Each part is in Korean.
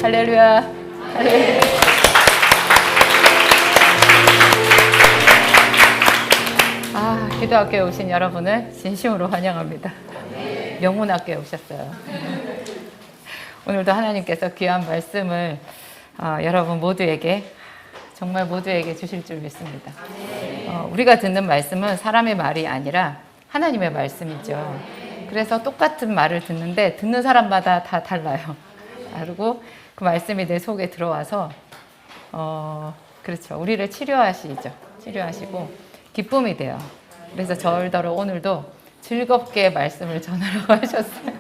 할렐루야. 할렐루야. 기도학교에 오신 여러분을 진심으로 환영합니다. 명문학교에 오셨어요. 오늘도 하나님께서 귀한 말씀을 여러분 모두에게, 정말 모두에게 주실 줄 믿습니다. 우리가 듣는 말씀은 사람의 말이 아니라 하나님의 말씀이죠. 그래서 똑같은 말을 듣는데 듣는 사람마다 다 달라요. 그리고 그 말씀이 내 속에 들어와서 그렇죠. 우리를 치료하시죠. 치료하시고 기쁨이 돼요. 그래서 저희더러 오늘도 즐겁게 말씀을 전하라고 하셨어요.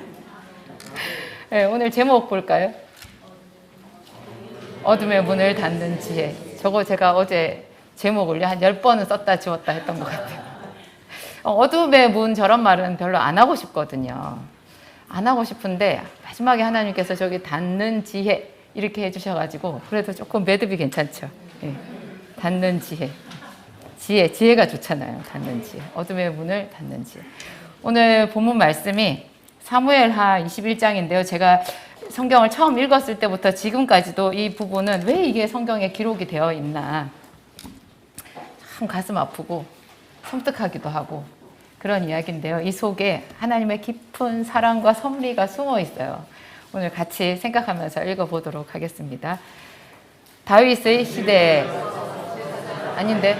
네, 오늘 제목 볼까요? 어둠의 문을 닫는 지혜. 저거 제가 어제 제목을 한 10번은 썼다 지웠다 했던 것 같아요. 어둠의 문, 저런 말은 별로 안 하고 싶거든요. 안 하고 싶은데 마지막에 하나님께서 저기 닫는 지혜 이렇게 해주셔가지고 그래도 조금 매듭이 괜찮죠. 네. 닫는 지혜. 지혜가 좋잖아요. 닫는 지혜. 어둠의 문을 닫는 지혜. 오늘 본문 말씀이 사무엘하 21장인데요. 제가 성경을 처음 읽었을 때부터 지금까지도 이 부분은 왜 이게 성경에 기록이 되어 있나 참 가슴 아프고 섬뜩하기도 하고 그런 이야기인데요. 이 속에 하나님의 깊은 사랑과 섭리가 숨어 있어요. 오늘 같이 생각하면서 읽어보도록 하겠습니다. 다윗의 시대 아닌데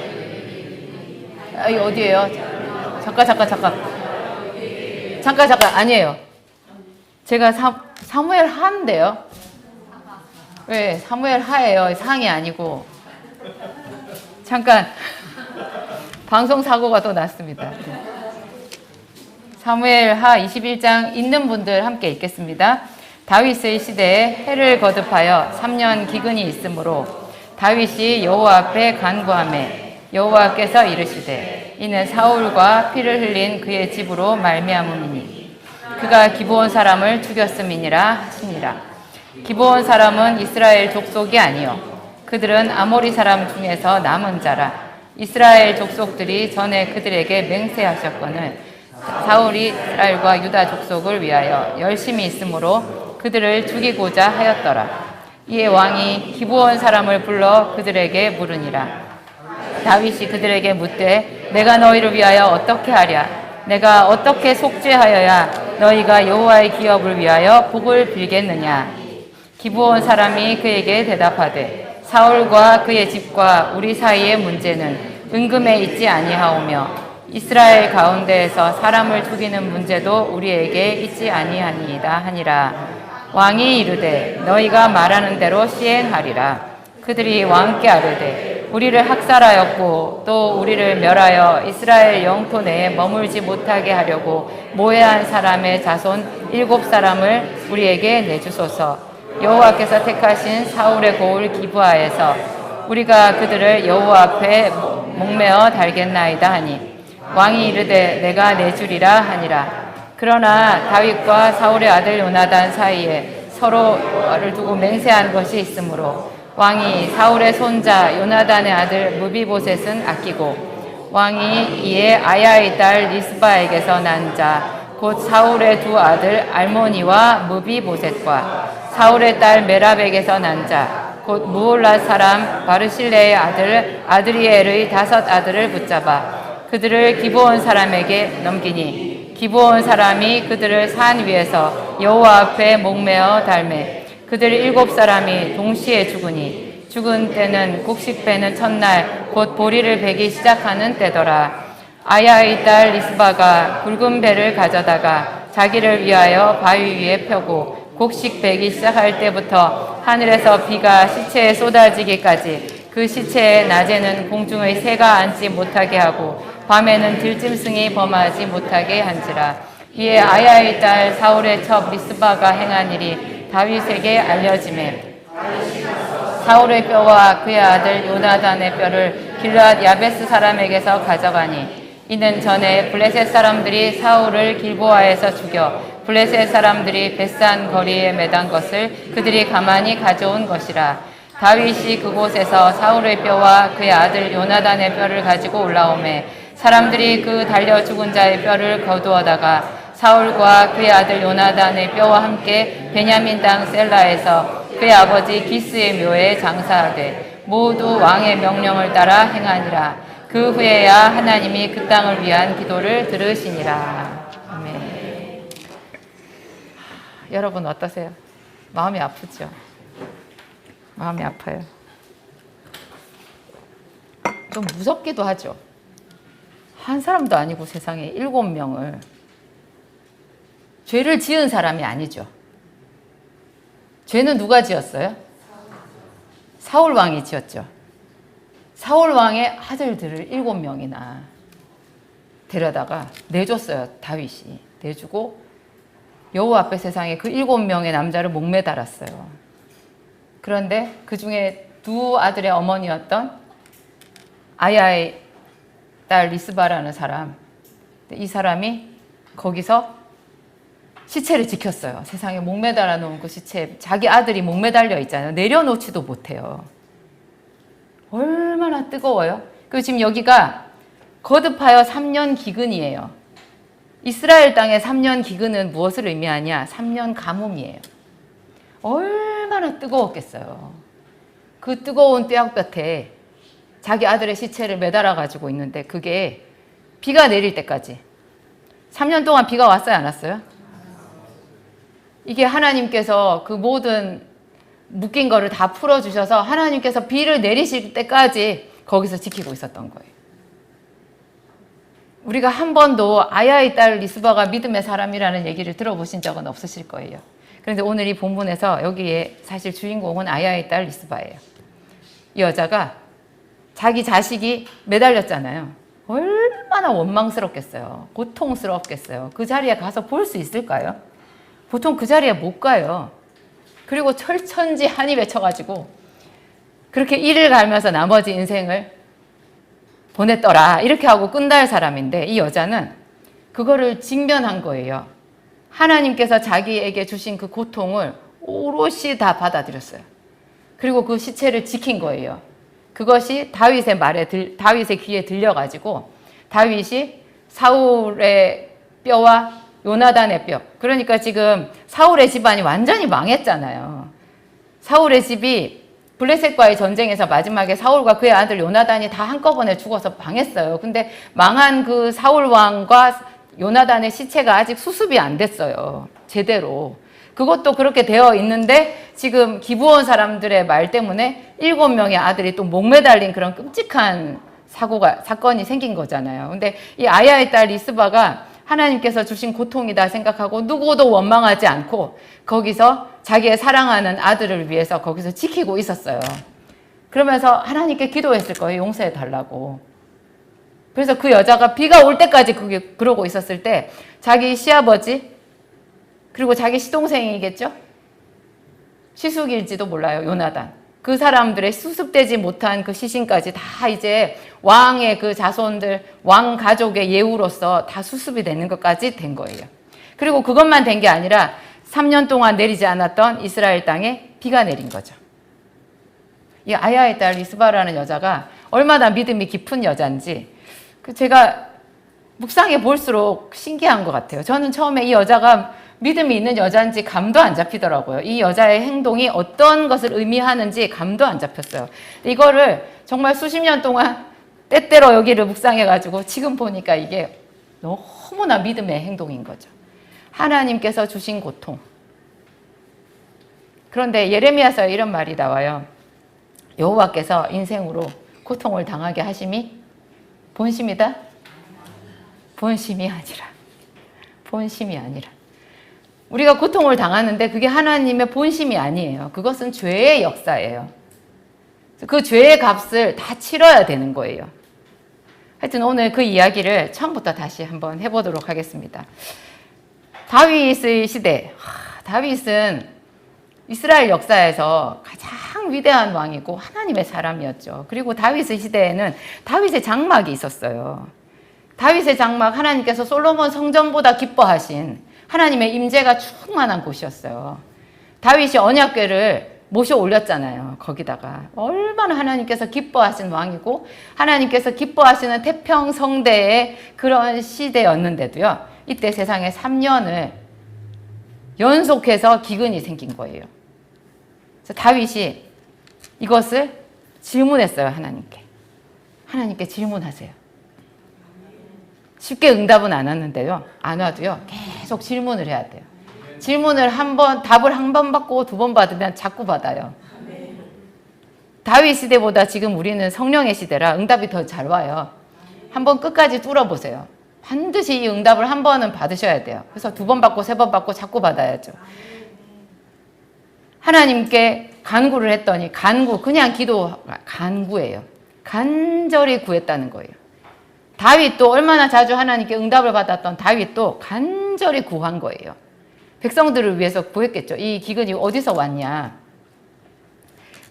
이거 어디예요? 잠깐 아니에요. 제가 사무엘 하인데요. 왜 사무엘 하예요? 상이 아니고. 잠깐 방송 사고가 또 났습니다. 사무엘 하 21장 있는 분들 함께 읽겠습니다. 다윗의 시대에 해를 거듭하여 3년 기근이 있으므로 다윗이 여호와 앞에 간구하매 여호와께서 이르시되 이는 사울과 피를 흘린 그의 집으로 말미암음이니 그가 기브온 사람을 죽였음이니라 하시니라. 기브온 사람은 이스라엘 족속이 아니요 그들은 아모리 사람 중에서 남은 자라. 이스라엘 족속들이 전에 그들에게 맹세하셨거늘 사울이 이스라엘과 유다 족속을 위하여 열심히 있으므로 그들을 죽이고자 하였더라. 이에 왕이 기브온 사람을 불러 그들에게 물으니라. 다윗이 그들에게 묻되 내가 너희를 위하여 어떻게 하랴? 내가 어떻게 속죄하여야 너희가 여호와의 기업을 위하여 복을 빌겠느냐? 기브온 사람이 그에게 대답하되 사울과 그의 집과 우리 사이의 문제는 은금에 있지 아니하오며 이스라엘 가운데에서 사람을 죽이는 문제도 우리에게 있지 아니하니이다 하니라. 왕이 이르되 너희가 말하는 대로 시행하리라. 그들이 왕께 아뢰되 우리를 학살하였고 또 우리를 멸하여 이스라엘 영토 내에 머물지 못하게 하려고 모해한 사람의 자손 7사람을 우리에게 내주소서. 여호와께서 택하신 사울의 고을 기브아에서 우리가 그들을 여호와 앞에 목매어 달겠나이다 하니 왕이 이르되 내가 내주리라 하니라. 그러나 다윗과 사울의 아들 요나단 사이에 서로를 두고 맹세한 것이 있으므로 왕이 사울의 손자 요나단의 아들 무비보셋은 아끼고 왕이 이에 아야의 딸 리스바에게서 난 자 곧 사울의 두 아들 알모니와 무비보셋과 사울의 딸 메랍에게서 난 자 곧 무올라 사람 바르실레의 아들 아드리엘의 5 아들을 붙잡아 그들을 기브온 사람에게 넘기니 기브온 사람이 그들을 산 위에서 여호와 앞에 목매어 달매 그들 7사람이 동시에 죽으니 죽은 때는 곡식 베는 첫날 곧 보리를 베기 시작하는 때더라. 아야의 딸 리스바가 굵은 배를 가져다가 자기를 위하여 바위 위에 펴고 곡식 베기 시작할 때부터 하늘에서 비가 시체에 쏟아지기까지 그 시체에 낮에는 공중의 새가 앉지 못하게 하고 밤에는 들짐승이 범하지 못하게 한지라. 이에 아야의 딸 사울의 첩 리스바가 행한 일이 다윗에게 알려지매 사울의 뼈와 그의 아들 요나단의 뼈를 길르앗 야베스 사람에게서 가져가니 이는 전에 블레셋 사람들이 사울을 길보아에서 죽여 블레셋 사람들이 벳산 거리에 매단 것을 그들이 가만히 가져온 것이라. 다윗이 그곳에서 사울의 뼈와 그의 아들 요나단의 뼈를 가지고 올라오매 사람들이 그 달려 죽은 자의 뼈를 거두어다가 사울과 그의 아들 요나단의 뼈와 함께 베냐민 땅 셀라에서 그의 아버지 기스의 묘에 장사하되 모두 왕의 명령을 따라 행하니라. 그 후에야 하나님이 그 땅을 위한 기도를 들으시니라. 아멘. 여러분 어떠세요? 마음이 아프죠? 마음이 아파요. 좀 무섭기도 하죠. 한 사람도 아니고 세상에 7명을, 죄를 지은 사람이 아니죠. 죄는 누가 지었어요? 사울 왕이 지었죠. 사울 왕의 아들들을 7명이나 데려다가 내줬어요. 다윗이 내주고 여호와 앞에 세상에 그 7명의 남자를 목매달았어요. 그런데 그 중에 두 아들의 어머니였던 아야의 딸 리스바라는 사람, 이 사람이 거기서 시체를 지켰어요. 세상에 목매달아 놓은 그 시체, 자기 아들이 목매달려 있잖아요. 내려놓지도 못해요. 얼마나 뜨거워요. 그리고 지금 여기가 거듭하여 3년 기근이에요. 이스라엘 땅의 3년 기근은 무엇을 의미하냐? 3년 가뭄이에요. 얼마나 뜨거웠겠어요. 그 뜨거운 뙤약볕에 자기 아들의 시체를 매달아 가지고 있는데 그게 비가 내릴 때까지 3년 동안 비가 왔어요, 안 왔어요? 이게 하나님께서 그 모든 묶인 거를 다 풀어주셔서 하나님께서 비를 내리실 때까지 거기서 지키고 있었던 거예요. 우리가 한 번도 아야의 딸 리스바가 믿음의 사람이라는 얘기를 들어보신 적은 없으실 거예요. 그런데 오늘 이 본문에서 여기에 사실 주인공은 아야의 딸 리스바예요. 이 여자가 자기 자식이 매달렸잖아요. 얼마나 원망스럽겠어요. 고통스럽겠어요. 그 자리에 가서 볼 수 있을까요? 보통 그 자리에 못 가요. 그리고 철천지 한이 맺혀가지고 그렇게 이를 갈면서 나머지 인생을 보냈더라 이렇게 하고 끝날 사람인데 이 여자는 그거를 직면한 거예요. 하나님께서 자기에게 주신 그 고통을 오롯이 다 받아들였어요. 그리고 그 시체를 지킨 거예요. 그것이 다윗의 귀에 들려가지고 다윗이 사울의 뼈와 요나단의 뼈. 그러니까 지금 사울의 집안이 완전히 망했잖아요. 사울의 집이 블레셋과의 전쟁에서 마지막에 사울과 그의 아들 요나단이 다 한꺼번에 죽어서 망했어요. 근데 망한 그 사울 왕과 요나단의 시체가 아직 수습이 안 됐어요. 제대로. 그것도 그렇게 되어 있는데 지금 기브온 사람들의 말 때문에 7명의 아들이 또 목매달린 그런 끔찍한 사건이 생긴 거잖아요. 근데 이 아야의 딸 리스바가 하나님께서 주신 고통이다 생각하고 누구도 원망하지 않고 거기서 자기의 사랑하는 아들을 위해서 거기서 지키고 있었어요. 그러면서 하나님께 기도했을 거예요. 용서해 달라고. 그래서 그 여자가 비가 올 때까지 그러고 있었을 때 자기 시아버지 그리고 자기 시동생이겠죠? 시숙일지도 몰라요. 요나단. 그 사람들의 수습되지 못한 그 시신까지 다 이제 왕의 그 자손들, 왕 가족의 예우로서 다 수습이 되는 것까지 된 거예요. 그리고 그것만 된 게 아니라 3년 동안 내리지 않았던 이스라엘 땅에 비가 내린 거죠. 이 아야의 딸 리스바라는 여자가 얼마나 믿음이 깊은 여자인지 제가 묵상해 볼수록 신기한 것 같아요. 저는 처음에 이 여자가 믿음이 있는 여자인지 감도 안 잡히더라고요. 이 여자의 행동이 어떤 것을 의미하는지 감도 안 잡혔어요. 이거를 정말 수십 년 동안 때때로 여기를 묵상해가지고 지금 보니까 이게 너무나 믿음의 행동인 거죠. 하나님께서 주신 고통. 그런데 예레미야서에 이런 말이 나와요. 여호와께서 인생으로 고통을 당하게 하심이 본심이다? 본심이 아니라. 본심이 아니라. 우리가 고통을 당하는데 그게 하나님의 본심이 아니에요. 그것은 죄의 역사예요. 그 죄의 값을 다 치러야 되는 거예요. 하여튼 오늘 그 이야기를 처음부터 다시 한번 해보도록 하겠습니다. 다윗의 시대. 다윗은 이스라엘 역사에서 가장 위대한 왕이고 하나님의 사람이었죠. 그리고 다윗의 시대에는 다윗의 장막이 있었어요. 다윗의 장막, 하나님께서 솔로몬 성전보다 기뻐하신 하나님의 임재가 충만한 곳이었어요. 다윗이 언약궤를 모셔 올렸잖아요. 거기다가 얼마나 하나님께서 기뻐하신 왕이고 하나님께서 기뻐하시는 태평성대의 그런 시대였는데도요. 이때 세상에 3년을 연속해서 기근이 생긴 거예요. 그래서 다윗이 이것을 질문했어요. 하나님께 질문하세요. 쉽게 응답은 안 왔는데요. 안 와도요. 계속 질문을 해야 돼요. 질문을 답을 한 번 받고 두 번 받으면 자꾸 받아요. 다윗 시대보다 지금 우리는 성령의 시대라 응답이 더 잘 와요. 한번 끝까지 뚫어보세요. 반드시 이 응답을 한 번은 받으셔야 돼요. 그래서 두 번 받고 세 번 받고 자꾸 받아야죠. 하나님께 간구를 했더니 그냥 간구예요. 간절히 구했다는 거예요. 다윗도 얼마나 자주 하나님께 응답을 받았던 다윗도 간절히 구한 거예요. 백성들을 위해서 구했겠죠. 이 기근이 어디서 왔냐.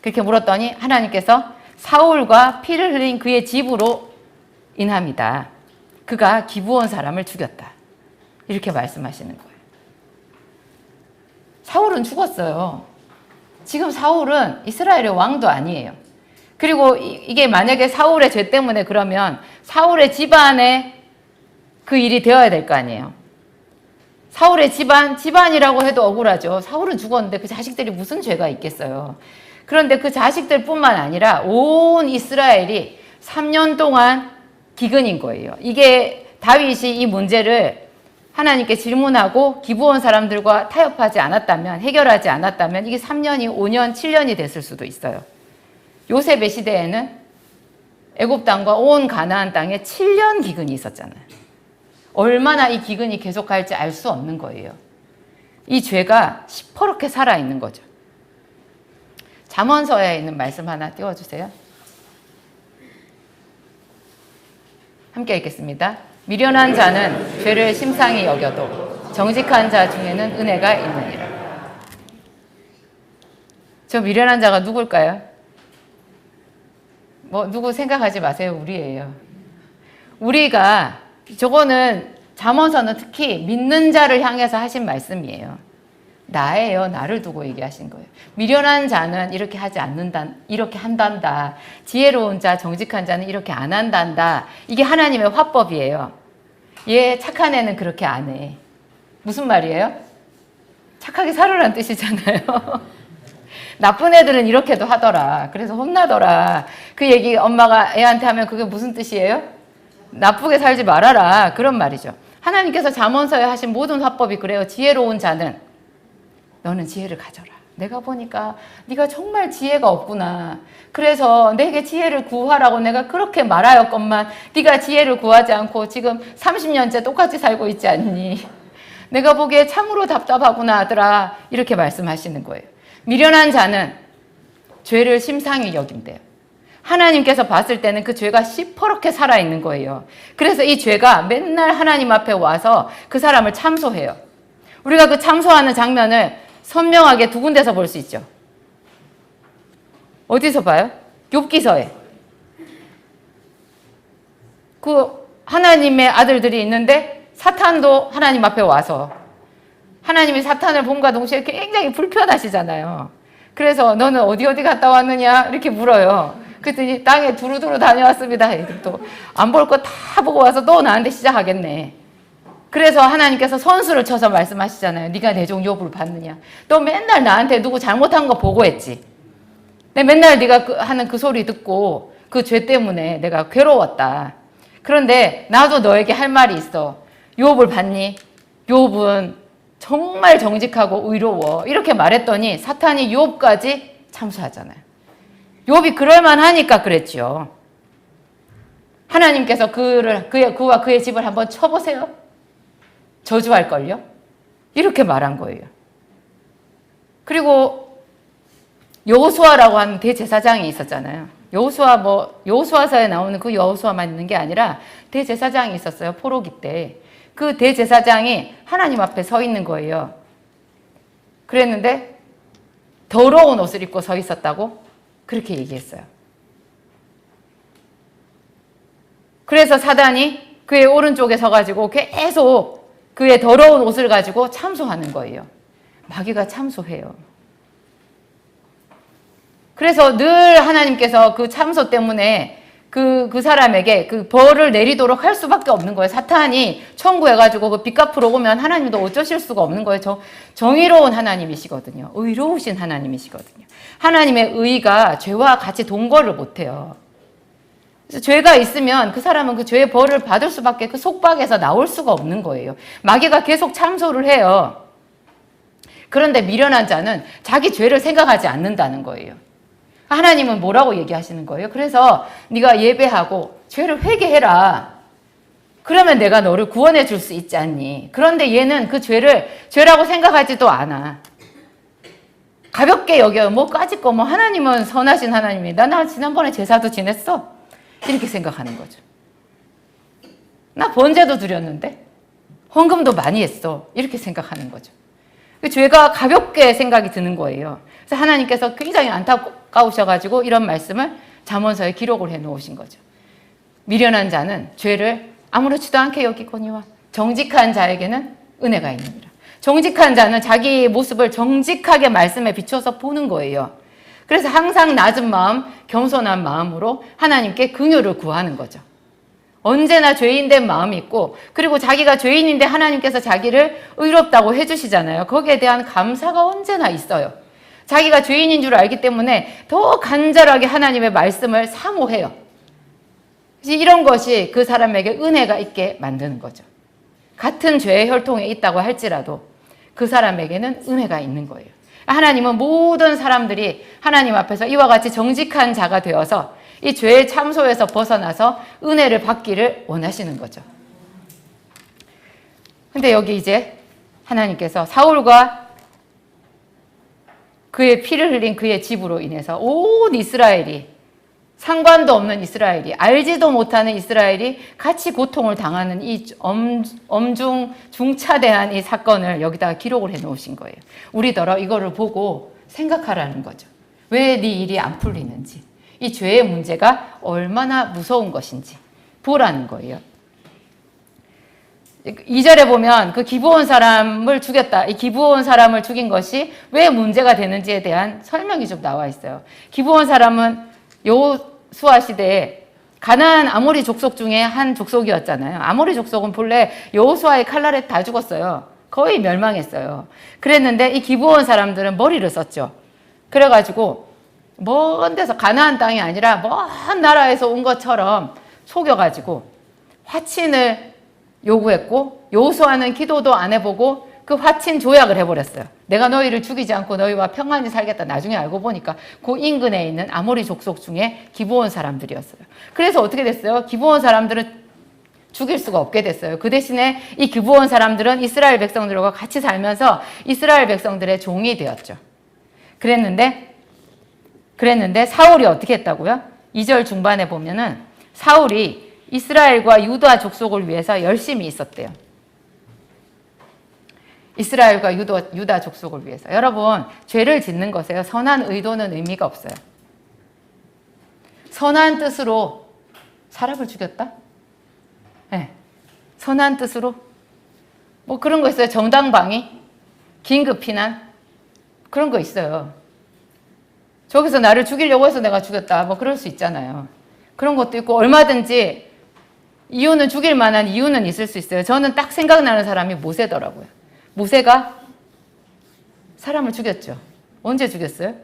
그렇게 물었더니 하나님께서 사울과 피를 흘린 그의 집으로 인함이다. 그가 기브온 사람을 죽였다. 이렇게 말씀하시는 거예요. 사울은 죽었어요. 지금 사울은 이스라엘의 왕도 아니에요. 그리고 이게 만약에 사울의 죄 때문에 그러면 사울의 집안에 그 일이 되어야 될 거 아니에요. 사울의 집안이라고 해도 억울하죠. 사울은 죽었는데 그 자식들이 무슨 죄가 있겠어요. 그런데 그 자식들뿐만 아니라 온 이스라엘이 3년 동안 기근인 거예요. 이게 다윗이 이 문제를 하나님께 질문하고 기브온 사람들과 타협하지 않았다면, 해결하지 않았다면 이게 3년이 5년, 7년이 됐을 수도 있어요. 요셉의 시대에는 애굽 땅과 온 가나안 땅에 7년 기근이 있었잖아요. 얼마나 이 기근이 계속할지 알 수 없는 거예요. 이 죄가 시퍼렇게 살아있는 거죠. 잠언서에 있는 말씀 하나 띄워주세요. 함께 읽겠습니다. 미련한 자는 죄를 심상히 여겨도 정직한 자 중에는 은혜가 있느니라. 저 미련한 자가 누굴까요? 누구 생각하지 마세요. 우리예요. 저거는 잠언서는 특히 믿는 자를 향해서 하신 말씀이에요. 나예요. 나를 두고 얘기하신 거예요. 미련한 자는 이렇게 하지 않는다. 이렇게 한단다. 지혜로운 자, 정직한 자는 이렇게 안 한단다. 이게 하나님의 화법이에요. 착한 애는 그렇게 안 해. 무슨 말이에요? 착하게 살으라는 뜻이잖아요. 나쁜 애들은 이렇게도 하더라. 그래서 혼나더라. 그 얘기 엄마가 애한테 하면 그게 무슨 뜻이에요? 나쁘게 살지 말아라. 그런 말이죠. 하나님께서 잠언서에 하신 모든 화법이 그래요. 지혜로운 자는 너는 지혜를 가져라. 내가 보니까 네가 정말 지혜가 없구나. 그래서 내게 지혜를 구하라고 내가 그렇게 말하였건만 네가 지혜를 구하지 않고 지금 30년째 똑같이 살고 있지 않니? 내가 보기에 참으로 답답하구나 아들아. 이렇게 말씀하시는 거예요. 미련한 자는 죄를 심상히 여긴대요. 하나님께서 봤을 때는 그 죄가 시퍼렇게 살아있는 거예요. 그래서 이 죄가 맨날 하나님 앞에 와서 그 사람을 참소해요. 우리가 그 참소하는 장면을 선명하게 두 군데서 볼 수 있죠. 어디서 봐요? 욥기서에. 그 하나님의 아들들이 있는데 사탄도 하나님 앞에 와서 하나님이 사탄을 봄과 동시에 굉장히 불편하시잖아요. 그래서 너는 어디 갔다 왔느냐 이렇게 물어요. 그랬더니 땅에 두루두루 다녀왔습니다. 또 안 볼 거 다 보고 와서 또 나한테 시작하겠네. 그래서 하나님께서 선수를 쳐서 말씀하시잖아요. 네가 내 종 욥을 봤느냐. 너 맨날 나한테 누구 잘못한 거 보고했지. 맨날 네가 하는 그 소리 듣고 그 죄 때문에 내가 괴로웠다. 그런데 나도 너에게 할 말이 있어. 욥을 봤니? 욥은 정말 정직하고 의로워. 이렇게 말했더니 사탄이 욥까지 참수하잖아요. 욥이 그럴만 하니까 그랬죠. 하나님께서 그와 그의 집을 한번 쳐보세요. 저주할걸요? 이렇게 말한 거예요. 그리고 여호수아라고 하는 대제사장이 있었잖아요. 여호수아서에 나오는 그 여호수아만 있는 게 아니라 대제사장이 있었어요. 포로기 때. 그 대제사장이 하나님 앞에 서 있는 거예요. 그랬는데 더러운 옷을 입고 서 있었다고 그렇게 얘기했어요. 그래서 사단이 그의 오른쪽에 서가지고 계속 그의 더러운 옷을 가지고 참소하는 거예요. 마귀가 참소해요. 그래서 늘 하나님께서 그 참소 때문에 그 사람에게 그 벌을 내리도록 할 수밖에 없는 거예요. 사탄이 청구해가지고 그 빚 갚으러 오면 하나님도 어쩌실 수가 없는 거예요. 정의로운 하나님이시거든요. 의로우신 하나님이시거든요. 하나님의 의가 죄와 같이 동거를 못해요. 그래서 죄가 있으면 그 사람은 그 죄의 벌을 받을 수밖에 그 속박에서 나올 수가 없는 거예요. 마귀가 계속 참소를 해요. 그런데 미련한 자는 자기 죄를 생각하지 않는다는 거예요. 하나님은 뭐라고 얘기하시는 거예요? 그래서 네가 예배하고 죄를 회개해라. 그러면 내가 너를 구원해 줄 수 있지 않니? 그런데 얘는 그 죄를 죄라고 생각하지도 않아. 가볍게 여겨요. 뭐까짓 거, 하나님은 선하신 하나님이다. 나 지난번에 제사도 지냈어. 이렇게 생각하는 거죠. 나 번제도 드렸는데 헌금도 많이 했어. 이렇게 생각하는 거죠. 죄가 가볍게 생각이 드는 거예요. 그래서 하나님께서 굉장히 안타까우셔가지고 이런 말씀을 잠언서에 기록을 해놓으신 거죠. 미련한 자는 죄를 아무렇지도 않게 여기거니와 정직한 자에게는 은혜가 있느니라. 정직한 자는 자기 모습을 정직하게 말씀에 비춰서 보는 거예요. 그래서 항상 낮은 마음, 겸손한 마음으로 하나님께 긍휼을 구하는 거죠. 언제나 죄인된 마음이 있고, 그리고 자기가 죄인인데 하나님께서 자기를 의롭다고 해주시잖아요. 거기에 대한 감사가 언제나 있어요. 자기가 죄인인 줄 알기 때문에 더 간절하게 하나님의 말씀을 사모해요. 이런 것이 그 사람에게 은혜가 있게 만드는 거죠. 같은 죄의 혈통에 있다고 할지라도 그 사람에게는 은혜가 있는 거예요. 하나님은 모든 사람들이 하나님 앞에서 이와 같이 정직한 자가 되어서 이 죄의 참소에서 벗어나서 은혜를 받기를 원하시는 거죠. 근데 여기 이제 하나님께서 사울과 그의 피를 흘린 그의 집으로 인해서 온 이스라엘이, 상관도 없는 이스라엘이, 알지도 못하는 이스라엘이 같이 고통을 당하는 이 중차대한 이 사건을 여기다가 기록을 해 놓으신 거예요. 우리더러 이거를 보고 생각하라는 거죠. 왜 네 일이 안 풀리는지, 이 죄의 문제가 얼마나 무서운 것인지 보라는 거예요. 2절에 보면 그 기브온 사람을 죽였다. 이 기브온 사람을 죽인 것이 왜 문제가 되는지에 대한 설명이 좀 나와 있어요. 기브온 사람은 여호수아 시대에 가나안 아모리 족속 중에 한 족속이었잖아요. 아모리 족속은 본래 여호수아의 칼날에 다 죽었어요. 거의 멸망했어요. 그랬는데 이 기브온 사람들은 머리를 썼죠. 그래가지고 먼 데서, 가나안 땅이 아니라 먼 나라에서 온 것처럼 속여가지고 화친을 요구했고, 여호수아는 기도도 안 해보고 그 화친 조약을 해버렸어요. 내가 너희를 죽이지 않고 너희와 평안히 살겠다. 나중에 알고 보니까 그 인근에 있는 아모리 족속 중에 기브온 사람들이었어요. 그래서 어떻게 됐어요? 기브온 사람들은 죽일 수가 없게 됐어요. 그 대신에 이 기브온 사람들은 이스라엘 백성들과 같이 살면서 이스라엘 백성들의 종이 되었죠. 그랬는데 사울이 어떻게 했다고요? 2절 중반에 보면은 사울이 이스라엘과 유다 족속을 위해서 열심히 있었대요. 이스라엘과 유다 족속을 위해서. 여러분, 죄를 짓는 것에요, 선한 의도는 의미가 없어요. 선한 뜻으로 사람을 죽였다? 네. 선한 뜻으로? 뭐 그런 거 있어요. 정당방위, 긴급 피난, 그런 거 있어요. 저기서 나를 죽이려고 해서 내가 죽였다. 뭐 그럴 수 있잖아요. 그런 것도 있고, 얼마든지 이유는, 죽일 만한 이유는 있을 수 있어요. 저는 딱 생각나는 사람이 모세더라고요. 모세가 사람을 죽였죠. 언제 죽였어요?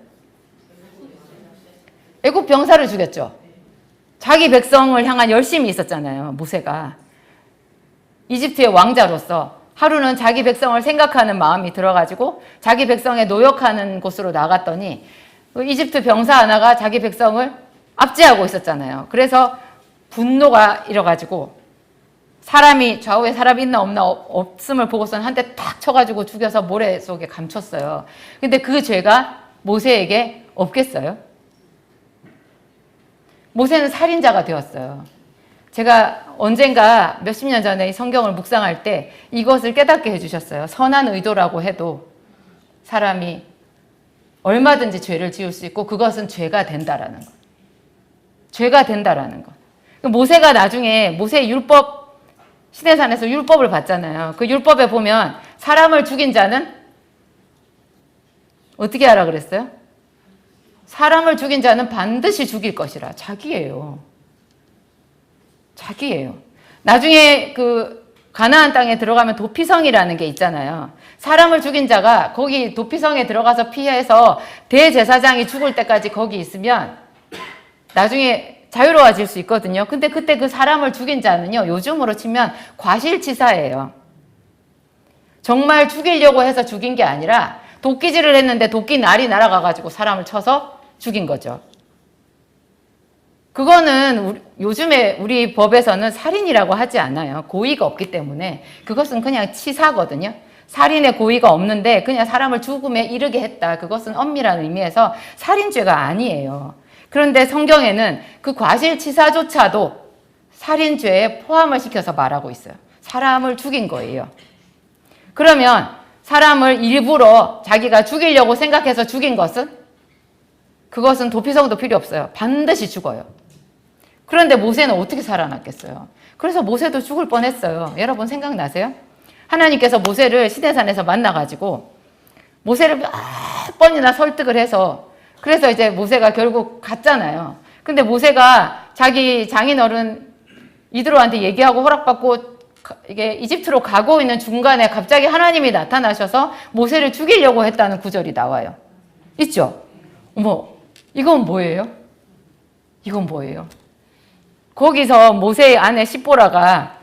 애굽 병사를 죽였죠. 자기 백성을 향한 열심이 있었잖아요. 모세가 이집트의 왕자로서 하루는 자기 백성을 생각하는 마음이 들어가지고 자기 백성의 노역하는 곳으로 나갔더니 이집트 병사 하나가 자기 백성을 압제하고 있었잖아요. 그래서 분노가 일어가지고 사람이, 좌우에 사람이 있나 없나 없음을 보고서는 한 대 탁 쳐가지고 죽여서 모래 속에 감췄어요. 근데 그 죄가 모세에게 없겠어요? 모세는 살인자가 되었어요. 제가 언젠가 몇십 년 전에 이 성경을 묵상할 때 이것을 깨닫게 해주셨어요. 선한 의도라고 해도 사람이 얼마든지 죄를 지을 수 있고 그것은 죄가 된다라는 것. 죄가 된다라는 것. 모세가 나중에 모세 율법, 시내산에서 율법을 봤잖아요. 그 율법에 보면 사람을 죽인 자는 어떻게 하라 그랬어요? 사람을 죽인 자는 반드시 죽일 것이라. 자기예요. 자기예요. 나중에 그 가나안 땅에 들어가면 도피성이라는 게 있잖아요. 사람을 죽인 자가 거기 도피성에 들어가서 피해서 대제사장이 죽을 때까지 거기 있으면 나중에 자유로워질 수 있거든요. 근데 그때 그 사람을 죽인 자는요, 요즘으로 치면 과실치사예요. 정말 죽이려고 해서 죽인 게 아니라 도끼질을 했는데 도끼 날이 날아가가지고 사람을 쳐서 죽인 거죠. 그거는 요즘에 우리 법에서는 살인이라고 하지 않아요. 고의가 없기 때문에. 그것은 그냥 치사거든요. 살인의 고의가 없는데 그냥 사람을 죽음에 이르게 했다. 그것은 엄밀한 의미에서 살인죄가 아니에요. 그런데 성경에는 그 과실치사조차도 살인죄에 포함을 시켜서 말하고 있어요. 사람을 죽인 거예요. 그러면 사람을 일부러 자기가 죽이려고 생각해서 죽인 것은? 그것은 도피성도 필요 없어요. 반드시 죽어요. 그런데 모세는 어떻게 살아났겠어요? 그래서 모세도 죽을 뻔했어요. 여러분 생각나세요? 하나님께서 모세를 시내산에서 만나가지고 모세를 몇 번이나 설득을 해서 그래서 이제 모세가 결국 갔잖아요. 근데 모세가 자기 장인어른 이드로한테 얘기하고 허락받고 이게 이집트로 가고 있는 중간에 갑자기 하나님이 나타나셔서 모세를 죽이려고 했다는 구절이 나와요. 있죠? 어머, 이건 뭐예요? 이건 뭐예요? 거기서 모세의 아내 십보라가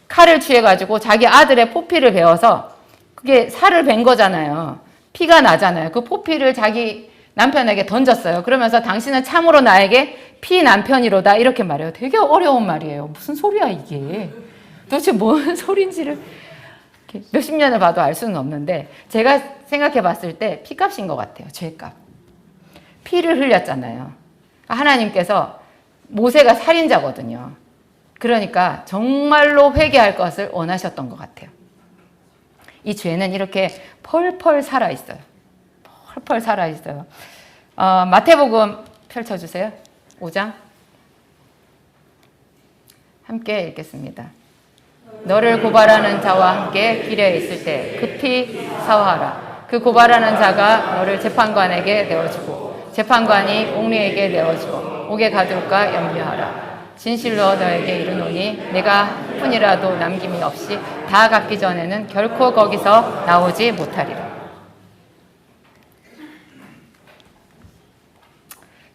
칼을 취해가지고 자기 아들의 포피를 베어서 그게 살을 벤 거잖아요. 피가 나잖아요. 그 포피를 자기 남편에게 던졌어요. 그러면서 당신은 참으로 나에게 피 남편이로다 이렇게 말해요. 되게 어려운 말이에요. 무슨 소리야 이게. 도대체 뭔 소린지를 몇십 년을 봐도 알 수는 없는데 제가 생각해 봤을 때 피값인 것 같아요. 죄값. 피를 흘렸잖아요. 하나님께서 모세가 살인자거든요. 그러니까 정말로 회개할 것을 원하셨던 것 같아요. 이 죄는 이렇게 펄펄 살아있어요. 펄펄 살아있어요. 마태복음 펼쳐주세요. 5장. 함께 읽겠습니다. 너를 고발하는 자와 함께 길에 있을 때 급히 사화하라. 그 고발하는 자가 너를 재판관에게 내어주고 재판관이 옥리에게 내어주고 옥에 가둘까 염려하라. 진실로 너에게 이르노니 내가 한 푼이라도 남김이 없이 다 갚기 전에는 결코 거기서 나오지 못하리라.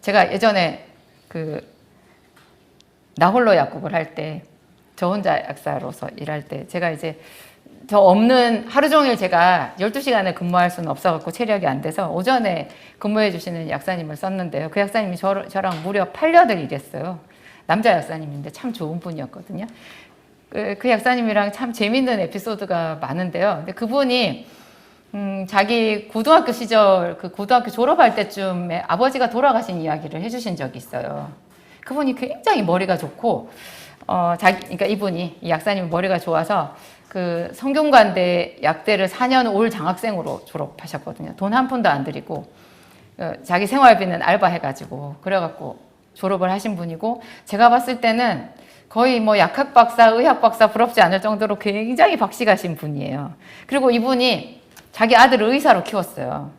제가 예전에 나홀로 약국을 할 때 저 혼자 약사로서 일할 때 제가 이제 저 없는 하루 종일 제가 12시간을 근무할 수는 없어갖고 체력이 안 돼서 오전에 근무해 주시는 약사님을 썼는데요. 그 약사님이 저랑 무려 8년을 일했어요. 남자 약사님인데 참 좋은 분이었거든요. 그 약사님이랑 참 재밌는 에피소드가 많은데요. 근데 그분이 자기 고등학교 시절 그 고등학교 졸업할 때쯤에 아버지가 돌아가신 이야기를 해주신 적이 있어요. 그분이 굉장히 머리가 좋고 그러니까 이분이 이 약사님이 머리가 좋아서 그 성균관대 약대를 4년 올 장학생으로 졸업하셨거든요. 돈 한 푼도 안 들이고 자기 생활비는 알바해가지고 그래갖고 졸업을 하신 분이고 제가 봤을 때는 거의 뭐 약학 박사, 의학 박사 부럽지 않을 정도로 굉장히 박식하신 분이에요. 그리고 이분이 자기 아들을 의사로 키웠어요.